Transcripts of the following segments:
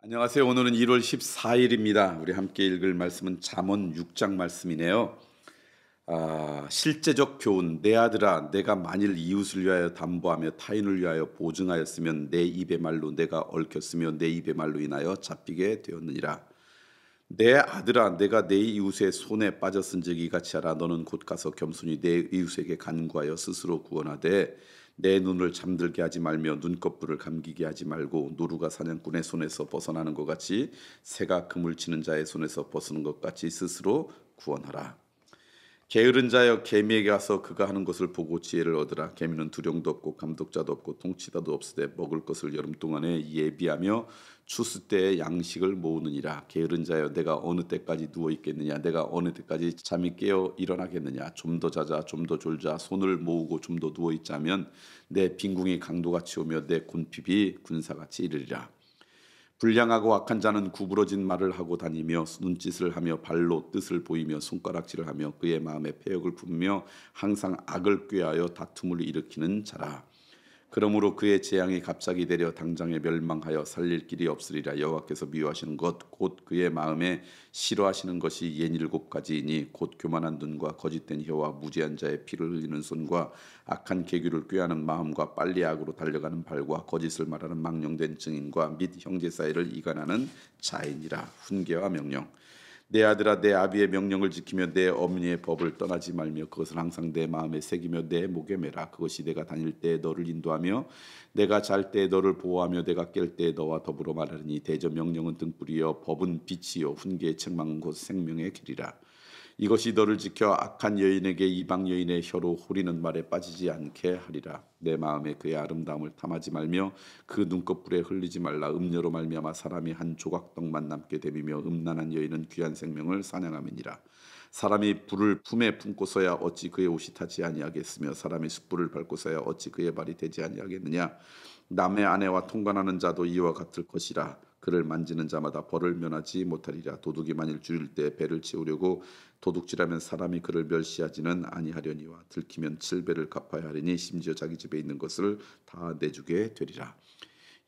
안녕하세요. 오늘은 1월 14일입니다. 우리 함께 읽을 말씀은 잠언 6장 말씀이네요. 실제적 교훈. 내 아들아, 내가 만일 이웃을 위하여 담보하며 타인을 위하여 보증하였으면 내 입의 말로 내가 얽혔으며 내 입의 말로 인하여 잡히게 되었느니라. 내 아들아, 내가 내 이웃의 손에 빠졌은즉 이같이 하라. 너는 곧 가서 겸손히 내 이웃에게 간구하여 스스로 구원하되 내 눈을 잠들게 하지 말며 눈꺼풀을 감기게 하지 말고 노루가 사냥꾼의 손에서 벗어나는 것 같이 새가 그물 치는 자의 손에서 벗어는 것 같이 스스로 구원하라. 게으른 자여 개미에게 가서 그가 하는 것을 보고 지혜를 얻으라. 개미는 두령도 없고 감독자도 없고 통치자도 없으되 먹을 것을 여름 동안에 예비하며 추수 때에 양식을 모으느니라. 게으른 자여 내가 어느 때까지 누워 있겠느냐. 내가 어느 때까지 잠이 깨어 일어나겠느냐. 좀 더 자자 좀 더 졸자. 손을 모으고 좀 더 누워 있자면 내 빈궁이 강도같이 오며 내 곤핍이 군사같이 이르리라. 불량하고 악한 자는 구부러진 말을 하고 다니며 눈짓을 하며 발로 뜻을 보이며 손가락질을 하며 그의 마음에 패역을 품으며 항상 악을 꾀하여 다툼을 일으키는 자라. 그러므로 그의 재앙이 갑자기 내려 당장에 멸망하여 살릴 길이 없으리라. 여호와께서 미워하시는 것 곧 그의 마음에 싫어하시는 것이 옌일곱 가지이니 곧 교만한 눈과 거짓된 혀와 무지한 자의 피를 흘리는 손과 악한 계교를 꾀하는 마음과 빨리 악으로 달려가는 발과 거짓을 말하는 망령된 증인과 및 형제 사이를 이간하는 자이니라. 훈계와 명령. 내 아들아, 내 아비의 명령을 지키며 내 어머니의 법을 떠나지 말며 그것을 항상 내 마음에 새기며 내 목에 매라. 그것이 내가 다닐 때에 너를 인도하며 내가 잘 때에 너를 보호하며 내가 깰 때에 너와 더불어 말하리니. 대저 명령은 등불이요 법은 빛이요 훈계의 책망은 곧 생명의 길이라. 이것이 너를 지켜 악한 여인에게 이방 여인의 혀로 호리는 말에 빠지지 않게 하리라. 내 마음에 그의 아름다움을 탐하지 말며 그 눈꺼풀에 흘리지 말라. 음료로 말미암아 사람이 한 조각 떡만 남게 됨이며 음란한 여인은 귀한 생명을 사냥함이니라. 사람이 불을 품에 품고서야 어찌 그의 옷이 타지 아니하겠으며 사람이 숯불을 밟고서야 어찌 그의 발이 되지 아니하겠느냐. 남의 아내와 통관하는 자도 이와 같을 것이라. 그를 만지는 자마다 벌을 면하지 못하리라. 도둑이 만일 줄일 때 배를 채우려고 도둑질하면 사람이 그를 멸시하지는 아니하려니와 들키면 7배를 갚아야 하리니 심지어 자기 집에 있는 것을 다 내주게 되리라.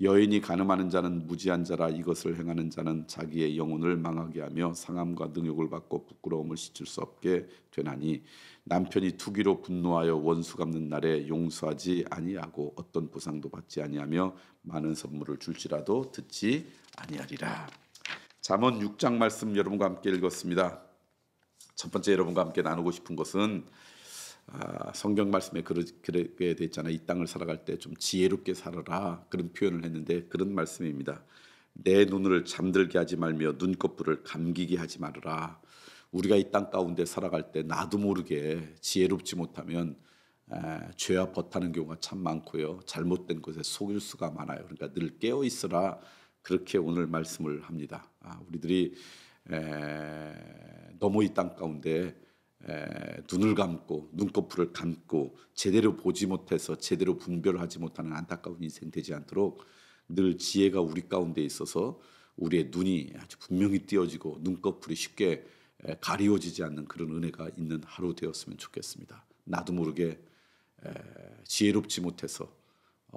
여인이 간음하는 자는 무지한 자라. 이것을 행하는 자는 자기의 영혼을 망하게 하며 상함과 능욕을 받고 부끄러움을 씻을 수 없게 되나니. 남편이 투기로 분노하여 원수 갚는 날에 용서하지 아니하고 어떤 보상도 받지 아니하며 많은 선물을 줄지라도 듣지 아니하리라. 잠언 6장 말씀 여러분과 함께 읽었습니다. 첫 번째 여러분과 함께 나누고 싶은 것은 성경 말씀에 그렇게 돼 있잖아요. 이 땅을 살아갈 때 좀 지혜롭게 살아라, 그런 표현을 했는데 그런 말씀입니다. 내 눈을 잠들게 하지 말며 눈꺼풀을 감기게 하지 말아라. 우리가 이 땅 가운데 살아갈 때 나도 모르게 지혜롭지 못하면 죄와 벗하는 경우가 참 많고요. 잘못된 것에 속일 수가 많아요. 그러니까 늘 깨어 있으라, 그렇게 오늘 말씀을 합니다. 우리들이 너무 이 땅 가운데 눈을 감고 눈꺼풀을 감고 제대로 보지 못해서 제대로 분별하지 못하는 안타까운 인생 되지 않도록 늘 지혜가 우리 가운데 있어서 우리의 눈이 아주 분명히 띄어지고 눈꺼풀이 쉽게 가리워지지 않는 그런 은혜가 있는 하루 되었으면 좋겠습니다. 나도 모르게 지혜롭지 못해서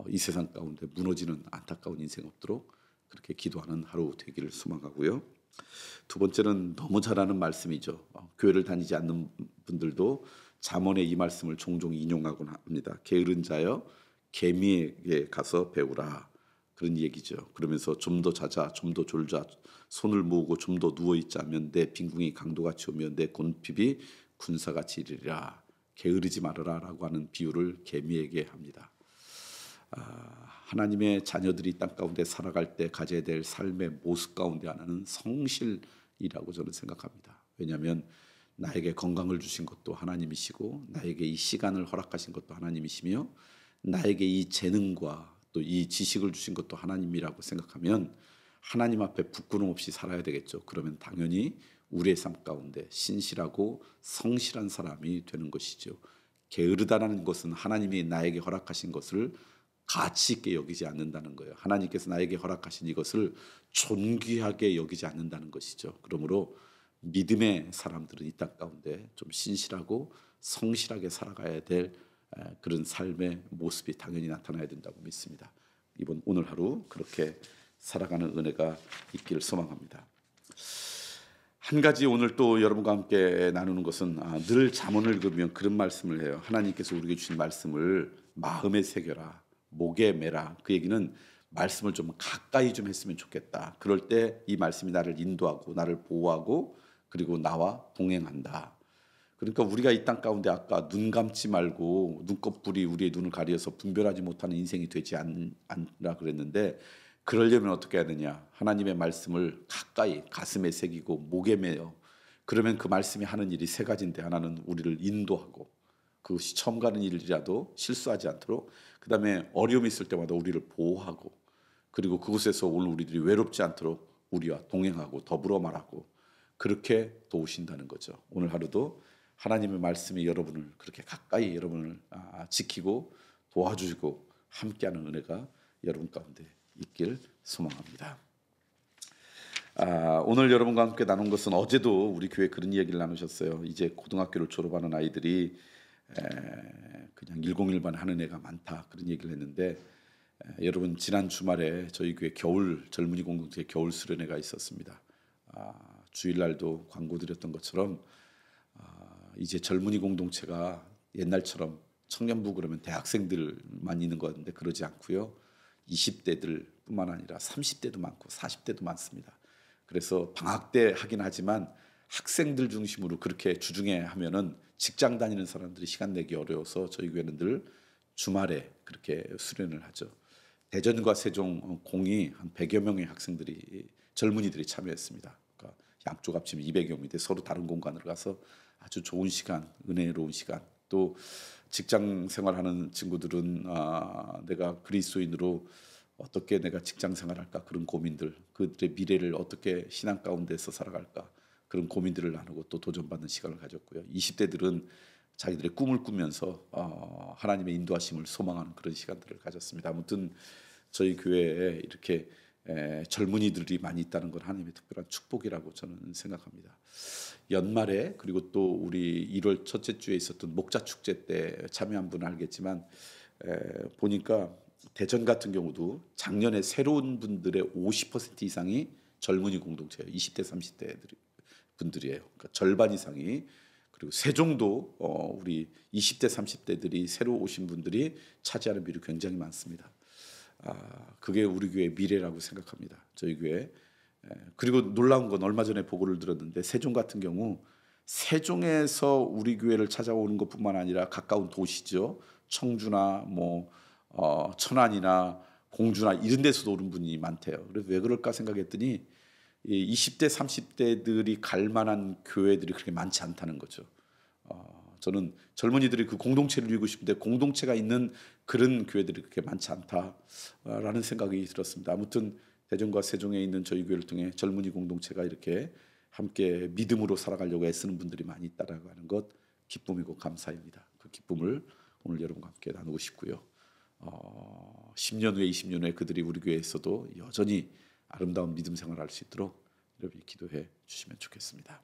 이 세상 가운데 무너지는 안타까운 인생 없도록 그렇게 기도하는 하루 되기를 소망하고요. 두 번째는 너무 잘 아는 말씀이죠. 교회를 다니지 않는 분들도 잠언의 이 말씀을 종종 인용하곤 합니다. 게으른 자여 개미에게 가서 배우라, 그런 얘기죠. 그러면서 좀 더 자자 좀 더 졸자 손을 모으고 좀 더 누워 있자면 내 빈궁이 강도같이 오며 내 곤핍이 군사같이 이르리라. 게으르지 말아라라고 하는 비유를 개미에게 합니다. 하나님의 자녀들이 땅 가운데 살아갈 때 가져야 될 삶의 모습 가운데 하나는 성실이라고 저는 생각합니다. 왜냐하면 나에게 건강을 주신 것도 하나님이시고 나에게 이 시간을 허락하신 것도 하나님이시며 나에게 이 재능과 또 이 지식을 주신 것도 하나님이라고 생각하면 하나님 앞에 부끄럼 없이 살아야 되겠죠. 그러면 당연히 우리의 삶 가운데 신실하고 성실한 사람이 되는 것이죠. 게으르다라는 것은 하나님이 나에게 허락하신 것을 가치 있게 여기지 않는다는 거예요. 하나님께서 나에게 허락하신 이것을 존귀하게 여기지 않는다는 것이죠. 그러므로 믿음의 사람들은 이 땅 가운데 좀 신실하고 성실하게 살아가야 될 그런 삶의 모습이 당연히 나타나야 된다고 믿습니다. 오늘 하루 그렇게 살아가는 은혜가 있기를 소망합니다. 한 가지 오늘 또 여러분과 함께 나누는 것은 늘 잠언을 읽으면 그런 말씀을 해요. 하나님께서 우리에게 주신 말씀을 마음에 새겨라, 목에 매라. 그 얘기는 말씀을 좀 가까이 좀 했으면 좋겠다. 그럴 때 이 말씀이 나를 인도하고 나를 보호하고 그리고 나와 동행한다. 그러니까 우리가 이 땅 가운데 아까 눈 감지 말고 눈꺼풀이 우리의 눈을 가려서 분별하지 못하는 인생이 되지 않으라 그랬는데, 그러려면 어떻게 해야 되냐? 하나님의 말씀을 가까이 가슴에 새기고 목에 매요. 그러면 그 말씀이 하는 일이 세 가지인데, 하나는 우리를 인도하고, 그것이 처음 가는 일이라도 실수하지 않도록, 그 다음에 어려움이 있을 때마다 우리를 보호하고, 그리고 그곳에서 오늘 우리들이 외롭지 않도록 우리와 동행하고 더불어 말하고, 그렇게 도우신다는 거죠. 오늘 하루도 하나님의 말씀이 여러분을 그렇게 가까이 여러분을 지키고 도와주시고 함께하는 은혜가 여러분 가운데 있길 소망합니다. 오늘 여러분과 함께 나눈 것은, 어제도 우리 교회 그런 이야기를 나누셨어요. 이제 고등학교를 졸업하는 아이들이 그냥 101반 하는 애가 많다, 그런 얘기를 했는데, 여러분 지난 주말에 저희 교회 겨울 젊은이 공동체 겨울 수련회가 있었습니다. 주일날도 광고 드렸던 것처럼 이제 젊은이 공동체가 옛날처럼 청년부 그러면 대학생들만 있는 것 같은데 그러지 않고요. 20대들뿐만 아니라 30대도 많고 40대도 많습니다. 그래서 방학 때 하긴 하지만 학생들 중심으로 그렇게 주중에 하면은 직장 다니는 사람들이 시간 내기 어려워서 저희 교회는 늘 주말에 그렇게 수련을 하죠. 대전과 세종 공이 한 100여 명의 학생들이 젊은이들이 참여했습니다. 그러니까 양쪽 합치면 200여 명인데 서로 다른 공간으로 가서 아주 좋은 시간, 은혜로운 시간. 또 직장 생활하는 친구들은 내가 그리스도인으로 어떻게 내가 직장 생활할까, 그런 고민들, 그들의 미래를 어떻게 신앙 가운데서 살아갈까, 그런 고민들을 나누고 또 도전받는 시간을 가졌고요. 20대들은 자기들의 꿈을 꾸면서 하나님의 인도하심을 소망하는 그런 시간들을 가졌습니다. 아무튼 저희 교회에 이렇게 젊은이들이 많이 있다는 건 하나님의 특별한 축복이라고 저는 생각합니다. 연말에, 그리고 또 우리 1월 첫째 주에 있었던 목자 축제 때 참여한 분은 알겠지만, 보니까 대전 같은 경우도 작년에 새로운 분들의 50% 이상이 젊은이 공동체예요. 20대 30대 분들이에요. 그러니까 절반 이상이. 그리고 세종도 우리 20대 30대들이 새로 오신 분들이 차지하는 비율이 굉장히 많습니다. 그게 우리 교회의 미래라고 생각합니다. 저희 교회. 그리고 놀라운 건 얼마 전에 보고를 들었는데, 세종 같은 경우 세종에서 우리 교회를 찾아오는 것뿐만 아니라 가까운 도시죠. 청주나 뭐 천안이나 공주나 이런 데서도 오는 분이 많대요. 그래서 왜 그럴까 생각했더니 20대 30대들이 갈 만한 교회들이 그렇게 많지 않다는 거죠. 저는 젊은이들이 그 공동체를 이루고 싶은데 공동체가 있는 그런 교회들이 그렇게 많지 않다라는 생각이 들었습니다. 아무튼 대전과 세종에 있는 저희 교회를 통해 젊은이 공동체가 이렇게 함께 믿음으로 살아가려고 애쓰는 분들이 많이 있다라고 하는 것, 기쁨이고 감사입니다. 그 기쁨을 오늘 여러분과 함께 나누고 싶고요. 10년 후에 20년 후에 그들이 우리 교회에서도 여전히 아름다운 믿음 생활을 할 수 있도록 여러분이 기도해 주시면 좋겠습니다.